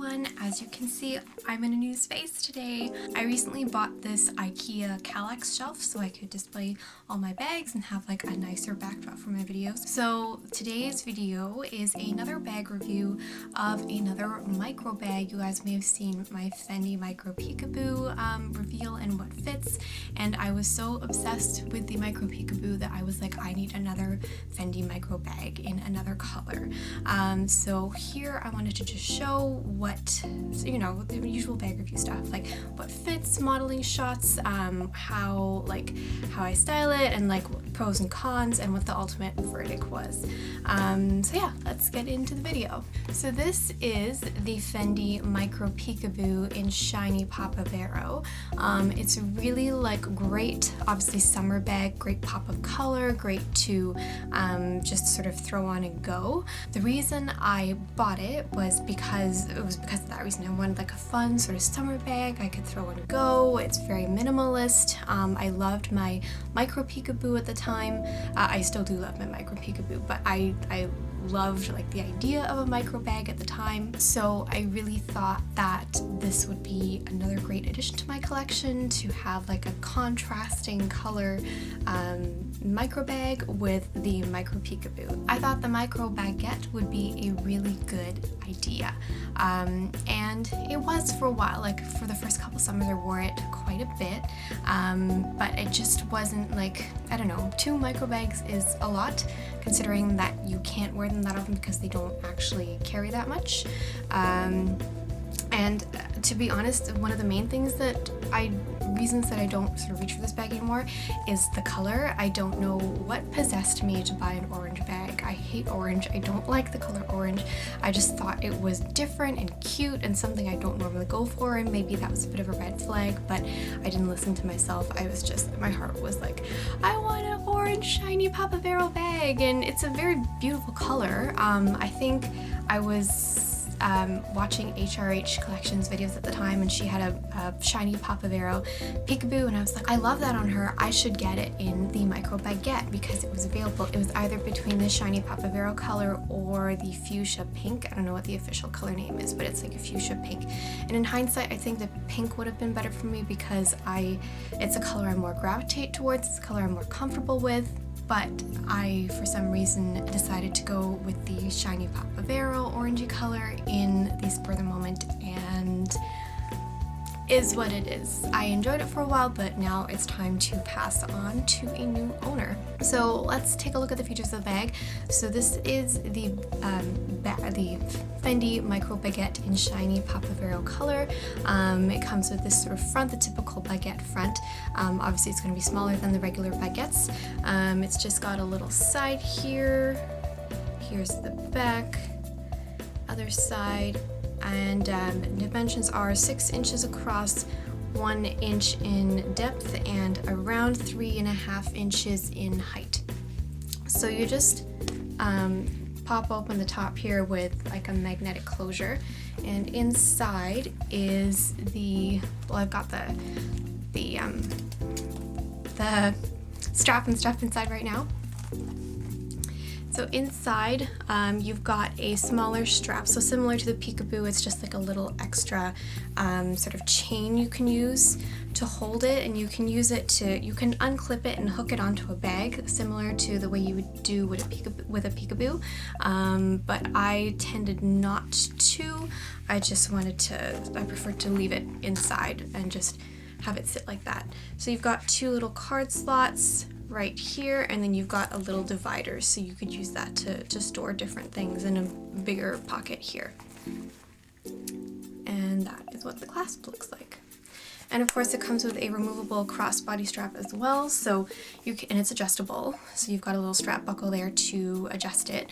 everyone. As you can see, I'm in a new space today. I recently bought this IKEA Kallax shelf so I could display all my bags and have like a nicer backdrop for my videos. So today's video is another bag review of another micro bag. You guys may have seen my Fendi Micro Peekaboo reveal and what fits, and I was so obsessed with the Micro Peekaboo that I was like, I need another Fendi micro bag in another color. So here I wanted to just show what, you know, the usual bag review stuff, like what fits, modeling shots, how I style it, and like pros and cons, and what the ultimate verdict was. So yeah, let's get into the video. So this is the Fendi Micro Peekaboo in Shiny Pop of Arrow. It's really like great, obviously summer bag, great pop of color, great to just sort of throw on and go. The reason I bought it was because of that reason. I wanted like a fun sort of summer bag I could throw and go. It's very minimalist. I loved my Micro Peekaboo at the time. I still do love my Micro Peekaboo, but I loved like the idea of a micro bag at the time, so I really thought that this would be another great addition to my collection, to have like a contrasting color micro bag with the Micro Peekaboo. I thought the Micro Baguette would be a really good idea, and it was for a while. Like for the first couple summers I wore it quite a bit, but it just wasn't like, I don't know, 2 micro bags is a lot considering that you can't wear them that often because they don't actually carry that much. And to be honest, one of the main reasons that I don't sort of reach for this bag anymore is the color. I don't know what possessed me to buy an orange bag. I hate orange. I don't like the color orange. I just thought it was different and cute and something I don't normally go for, and maybe that was a bit of a red flag, but I didn't listen to myself. I was just, my heart was like, I want an orange shiny Pop of Arrow bag, and it's a very beautiful color. I think I was watching HRH Collections videos at the time, and she had a shiny Pop of Arrow Peekaboo, and I was like, I love that on her. I should get it in the Micro Baguette because it was available. It was either between the shiny Pop of Arrow color or the fuchsia pink. I don't know what the official color name is, but it's like a fuchsia pink. And in hindsight, I think the pink would have been better for me because it's a color I more gravitate towards. It's a color I'm more comfortable with. But I, for some reason, decided to go with the shiny Pop of Arrow orangey color in the spur of the moment, and is what it is. I enjoyed it for a while, but now it's time to pass on to a new owner. So let's take a look at the features of the bag. So this is the Fendi Micro Baguette in shiny Pop of Arrow color. It comes with this sort of front, the typical baguette front. Obviously it's going to be smaller than the regular baguettes. It's just got a little side here. Here's the back, other side. And dimensions are 6 inches across, 1 inch in depth, and around 3.5 inches in height. So you just pop open the top here with like a magnetic closure, and inside is I've got the strap and stuff inside right now. So inside, you've got a smaller strap. So similar to the Peekaboo, it's just like a little extra sort of chain you can use to hold it, and you can use it you can unclip it and hook it onto a bag, similar to the way you would do with a Peekaboo. But I tended not to. I preferred to leave it inside and just have it sit like that. So you've got 2 little card slots right here, and then you've got a little divider, so you could use that to store different things in a bigger pocket here. And that is what the clasp looks like. And of course it comes with a removable crossbody strap as well, so and it's adjustable, so you've got a little strap buckle there to adjust it.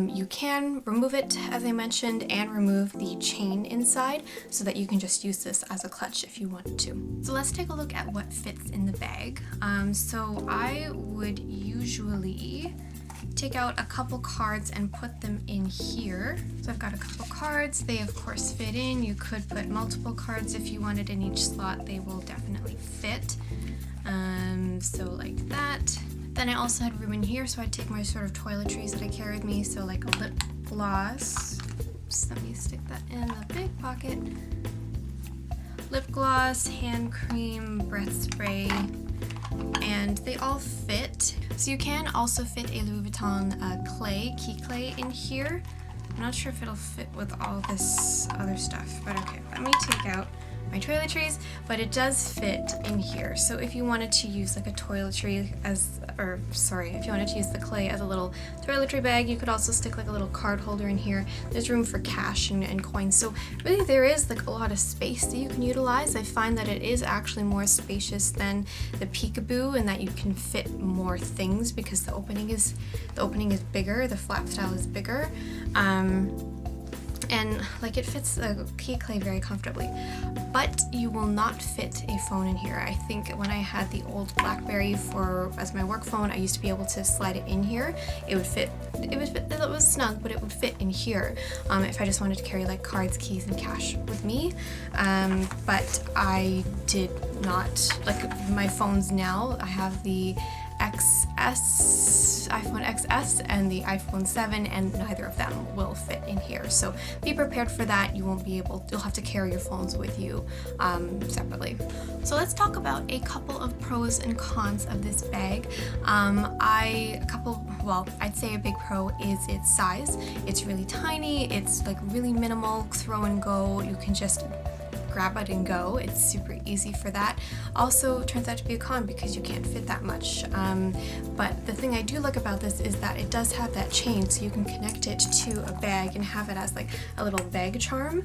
You can remove it, as I mentioned, and remove the chain inside so that you can just use this as a clutch if you wanted to. So let's take a look at what fits in the bag. So I would usually take out a couple cards and put them in here. So I've got a couple cards. They of course fit in. You could put multiple cards if you wanted in each slot. They will definitely fit. So like that. Then I also had room in here, so I'd take my sort of toiletries that I carry with me. So like a lip gloss, Oops, let me stick that in the big pocket. Lip gloss, hand cream, breath spray, and they all fit. So you can also fit a Louis Vuitton key clay in here. I'm not sure if it'll fit with all this other stuff, but okay, let me take out my toiletries, but it does fit in here. So if you wanted to use like a toiletry if you wanted to use the clay as a little toiletry bag, you could also stick like a little card holder in here. There's room for cash and coins. So really there is like a lot of space that you can utilize. I find that it is actually more spacious than the Peekaboo, and that you can fit more things because the opening is bigger, the flap style is bigger. And like it fits the key clay very comfortably, but you will not fit a phone in here. I think when I had the old BlackBerry as my work phone, I used to be able to slide it in here. It would fit. It was snug, but it would fit in here if I just wanted to carry like cards, keys, and cash with me. But I did not. Like my phones now, I have the iPhone XS and the iPhone 7, and neither of them will fit in here. So be prepared for that. You'll have to carry your phones with you separately. So let's talk about a couple of pros and cons of this bag. I'd say a big pro is its size. It's really tiny. It's like really minimal, throw and go. You can just grab it and go. It's super easy for that. Also turns out to be a con because you can't fit that much. But the thing I do like about this is that it does have that chain, so you can connect it to a bag and have it as like a little bag charm.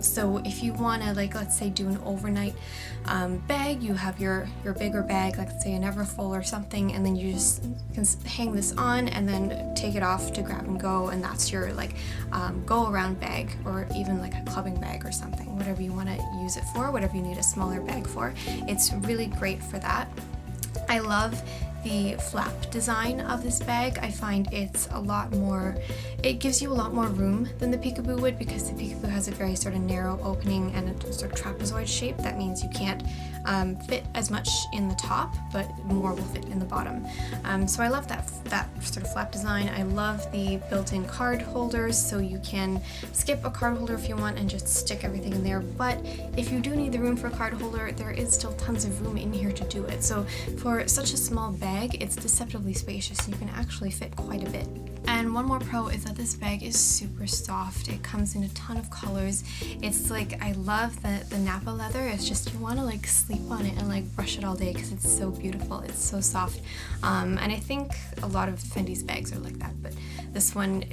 So if you want to, like, let's say do an overnight bag, you have your bigger bag, like say an Everfull or something, and then you just can hang this on and then take it off to grab and go, and that's your like go around bag, or even like a clubbing bag or something, whatever you want to use it for, whatever you need a smaller bag for. It's really great for that. I love the flap design of this bag. I find it gives you a lot more room than the Peekaboo would, because the Peekaboo has a very sort of narrow opening and a sort of trapezoid shape. That means you can't fit as much in the top, but more will fit in the bottom. So I love that sort of flap design. I love the built-in card holders, so you can skip a card holder if you want and just stick everything in there. But if you do need the room for a card holder, there is still tons of room in here to do it. So for such a small bag, it's deceptively spacious. You can actually fit quite a bit. And one more pro is that this bag is super soft. It comes in a ton of colors. It's like, I love the Napa leather. It's just, you want to like sleep on it and like brush it all day because it's so beautiful. It's so soft. And I think a lot of Fendi's bags are like that, but this one,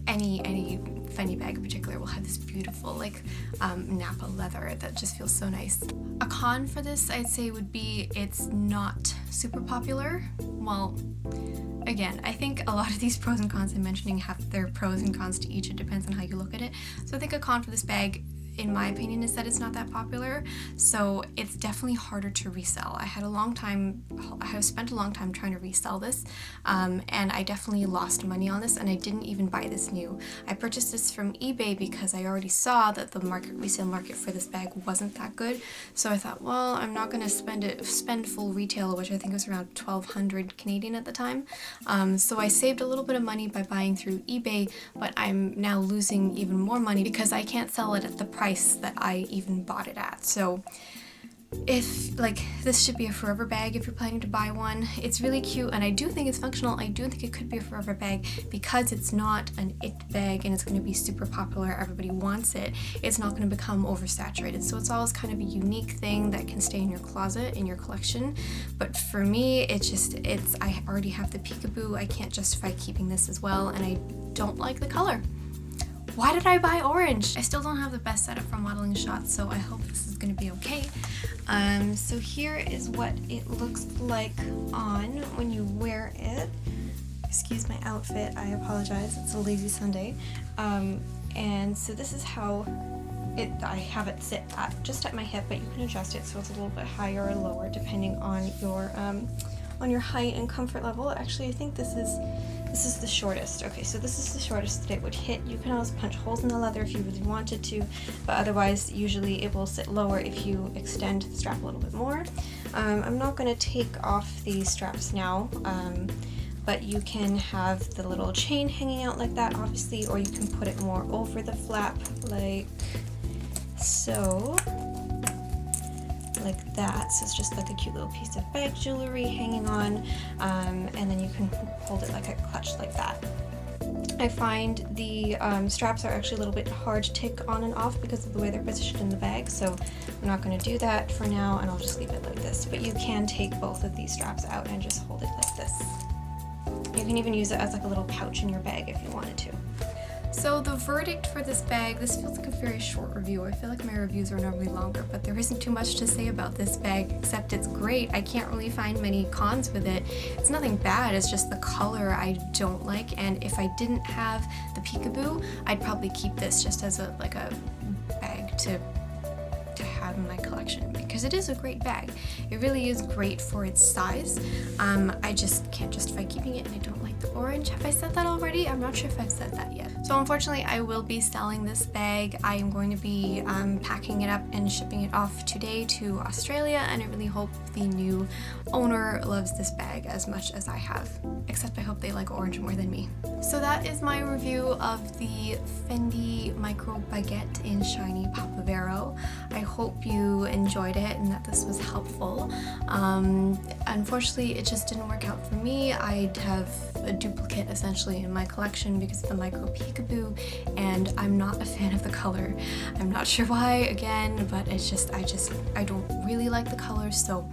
any Fendi bag in particular will have this beautiful like Napa leather that just feels so nice. A con for this, I'd say, would be it's not super popular. Well, again, I think a lot of these pros and cons I'm mentioning have their pros and cons to each. It depends on how you look at it. So I think a con for this bag, in my opinion, is that it's not that popular, so it's definitely harder to resell. I have spent a long time trying to resell this, and I definitely lost money on this, and I didn't even buy this new. I purchased this from eBay because I already saw that the resale market for this bag wasn't that good, so I thought, well, I'm not going to spend full retail, which I think was around 1,200 Canadian at the time. So I saved a little bit of money by buying through eBay, but I'm now losing even more money because I can't sell it at the price that I even bought it at. So if, like, this should be a forever bag if you're planning to buy one. It's really cute, and I do think it's functional. I do think it could be a forever bag because it's not an it bag and it's going to be super popular. Everybody wants it. It's not going to become oversaturated. So it's always kind of a unique thing that can stay in your closet, in your collection. But for me, I already have the Peekaboo. I can't justify keeping this as well, and I don't like the color. Why did I buy orange? I still don't have the best setup for modeling shots, so I hope this is going to be okay. So here is what it looks like on when you wear it. Excuse my outfit, I apologize, it's a lazy Sunday. And so this is how I have it sit just at my hip, but you can adjust it so it's a little bit higher or lower depending on your height and comfort level. Actually, I think this is the shortest. Okay, so this is the shortest that it would hit. You can always punch holes in the leather if you really wanted to, but otherwise usually it will sit lower if you extend the strap a little bit more. I'm not going to take off the straps now. but you can have the little chain hanging out like that, obviously, or you can put it more over the flap like so. Like that, so it's just like a cute little piece of bag jewelry hanging on, and then you can hold it like a clutch like that. I find the straps are actually a little bit hard to take on and off because of the way they're positioned in the bag, so I'm not going to do that for now, and I'll just leave it like this. But you can take both of these straps out and just hold it like this. You can even use it as like a little pouch in your bag if you wanted to. So the verdict for this bag, this feels like a very short review. I feel like my reviews are normally longer, but there isn't too much to say about this bag except it's great. I can't really find many cons with it. It's nothing bad, it's just the color I don't like, and if I didn't have the peekaboo, I'd probably keep this just as a bag to have in my collection, because it is a great bag. It really is great for its size. I just can't justify keeping it, and I don't like the orange. Have I said that already? I'm not sure if I've said that yet. So unfortunately, I will be selling this bag. I am going to be packing it up and shipping it off today to Australia, and I really hope the new owner loves this bag as much as I have. Except I hope they like orange more than me. So that is my review of the Fendi Micro Baguette in Shiny Papavero. I hope you enjoyed it and that this was helpful. Unfortunately, it just didn't work out for me. I'd have a duplicate essentially in my collection because of the micro peekaboo, and I'm not a fan of the color. I'm not sure why, again, but it's just I don't really like the color, so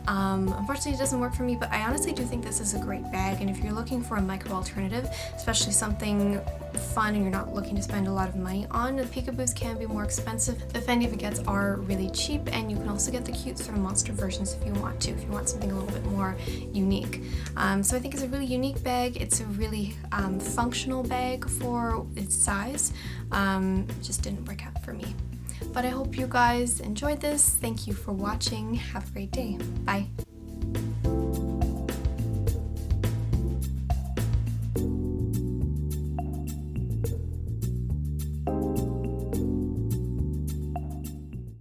unfortunately it doesn't work for me. But I honestly do think this is a great bag, and if you're looking for a micro alternative, especially something fun and you're not looking to spend a lot of money on, the peekaboos can be more expensive. The Fendi Baguettes are really cheap, and you can also get the cute sort of monster versions if you want to, if you want something a little bit more unique. So I think it's a really unique bag. It's a really functional bag for its size. It just didn't work out for me. But I hope you guys enjoyed this. Thank you for watching. Have a great day. Bye.